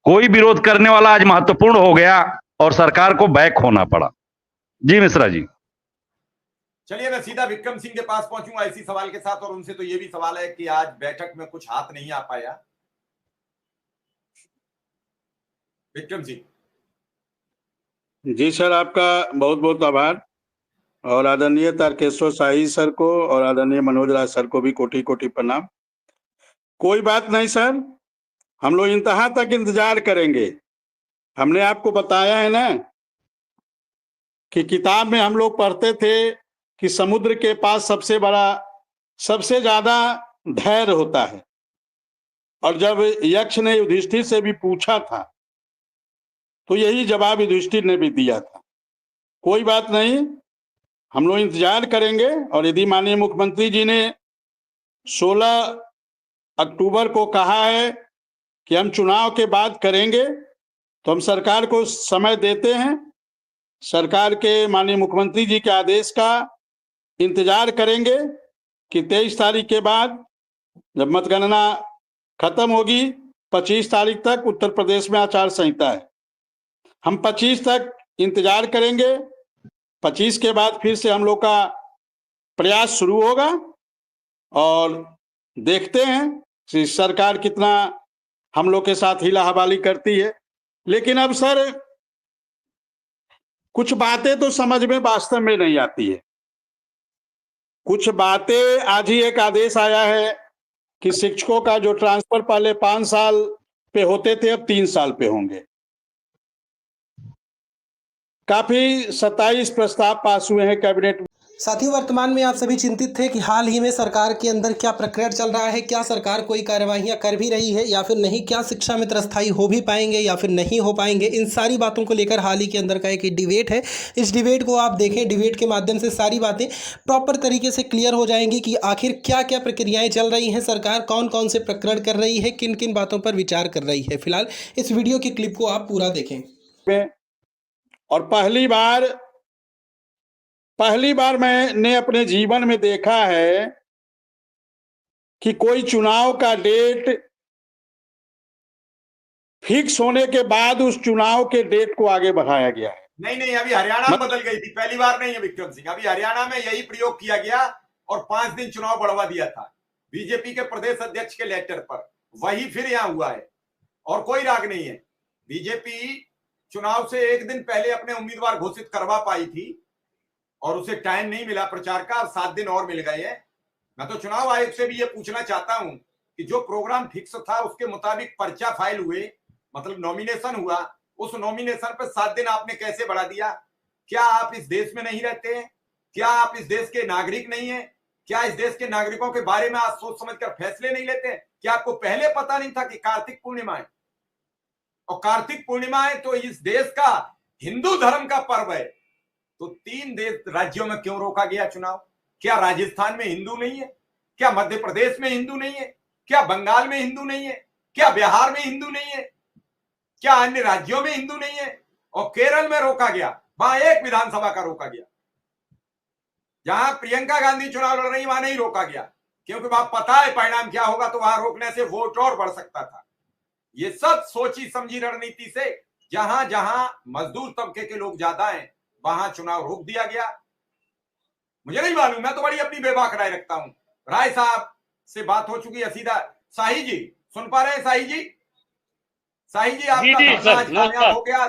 कोई विरोध करने वाला आज महत्वपूर्ण हो गया और सरकार को बैक होना पड़ा। जी मिश्रा जी। चलिए मैं सीधा विक्रम सिंह के पास पहुंचूंगा इसी सवाल के साथ, और उनसे तो ये भी सवाल है कि आज बैठक में कुछ हाथ नहीं आ पाया। विक्रम सिंह। जी सर, आपका बहुत बहुत आभार, और आदरणीय तारकेश्वर शाही सर को और आदरणीय मनोज राज सर को भी कोटि कोटि प्रणाम। कोई बात नहीं सर, हम लोग इंतहा तक इंतजार करेंगे। हमने आपको बताया है ना कि किताब में हम लोग पढ़ते थे कि समुद्र के पास सबसे बड़ा, सबसे ज्यादा धैर्य होता है। और जब यक्ष ने युधिष्ठिर से भी पूछा था तो यही जवाब युधिष्ठिर ने भी दिया था। कोई बात नहीं, हम लोग इंतजार करेंगे। और यदि माननीय मुख्यमंत्री जी ने 16 अक्टूबर को कहा है कि हम चुनाव के बाद करेंगे, तो हम सरकार को समय देते हैं। सरकार के माननीय मुख्यमंत्री जी के आदेश का इंतजार करेंगे कि 23 तारीख के बाद जब मतगणना खत्म होगी, 25 तारीख तक उत्तर प्रदेश में आचार संहिता है, हम 25 तक इंतजार करेंगे। 25 के बाद फिर से हम लोग का प्रयास शुरू होगा और देखते हैं कि सरकार कितना हम लोग के साथ हिला हवाली करती है। लेकिन अब सर कुछ बातें तो समझ में वास्तव में नहीं आती है। कुछ बातें, आज ही एक आदेश आया है कि शिक्षकों का जो ट्रांसफर पहले 5 साल पे होते थे अब 3 साल पे होंगे। काफी 27 प्रस्ताव पास हुए हैं कैबिनेट में। साथियों, वर्तमान में आप सभी चिंतित थे कि हाल ही में सरकार के अंदर क्या प्रक्रिया चल रहा है, क्या सरकार कोई कार्यवाहियां कर भी रही है या फिर नहीं, क्या शिक्षा मित्र स्थायी हो भी पाएंगे या फिर नहीं हो पाएंगे। इन सारी बातों को लेकर हाल ही के अंदर का एक डिबेट है। इस डिबेट को आप देखें, डिबेट के माध्यम से सारी बातें प्रॉपर तरीके से क्लियर हो जाएंगी कि आखिर क्या क्या प्रक्रियाएँ चल रही हैं, सरकार कौन कौन से प्रकरण कर रही है, किन किन बातों पर विचार कर रही है। फिलहाल इस वीडियो की क्लिप को आप पूरा देखें। और पहली बार मैंने अपने जीवन में देखा है कि कोई चुनाव का डेट फिक्स होने के बाद उस चुनाव के डेट को आगे बढ़ाया गया है। नहीं, अभी हरियाणा में बदल गई थी, पहली बार नहीं है विक्रम सिंह। अभी हरियाणा में यही प्रयोग किया गया और 5 दिन चुनाव बढ़वा दिया था बीजेपी के प्रदेश अध्यक्ष के लेटर पर। वही फिर यहां हुआ है और कोई राग नहीं है। बीजेपी चुनाव से 1 दिन पहले अपने उम्मीदवार घोषित करवा पाई थी और उसे टाइम नहीं मिला प्रचार का, 7 दिन और मिल गए हैं। मैं तो चुनाव आयोग से भी ये पूछना चाहता हूं कि जो प्रोग्राम फिक्स था उसके मुताबिक पर्चा फाइल हुए, मतलब नॉमिनेशन हुआ, उस नॉमिनेशन पर 7 दिन आपने कैसे बढ़ा दिया? क्या आप इस देश में नहीं रहते हैं? क्या आप इस देश के नागरिक नहीं है? क्या इस देश के नागरिकों के बारे में आप सोच समझकर फैसले नहीं लेते हैं? क्या आपको पहले पता नहीं था कि कार्तिक पूर्णिमा है? और कार्तिक पूर्णिमा है तो इस देश का हिंदू धर्म का पर्व है, तो 3 राज्यों में क्यों रोका गया चुनाव? क्या राजस्थान में हिंदू नहीं है? क्या मध्य प्रदेश में हिंदू नहीं है? क्या बंगाल में हिंदू नहीं है? क्या बिहार में हिंदू नहीं है? क्या अन्य राज्यों में हिंदू नहीं है? और केरल में रोका गया, वहां एक विधानसभा का रोका गया। जहां प्रियंका गांधी चुनाव लड़ रही वहां नहीं रोका गया, क्योंकि वहां पता है परिणाम क्या होगा, तो वहां रोकने से वोट और बढ़ सकता था। ये सब सोची समझी रणनीति से जहां जहां मजदूर तबके के लोग ज्यादा हैं वहां चुनाव रोक दिया गया। मुझे नहीं मालूम, मैं तो बड़ी अपनी बेबाक राय रखता हूं। राय साहब से बात हो चुकी है सीधा। शाही जी सुन पा रहे हैं? शाही जी, आपका धरना आज कामयाब हो गया।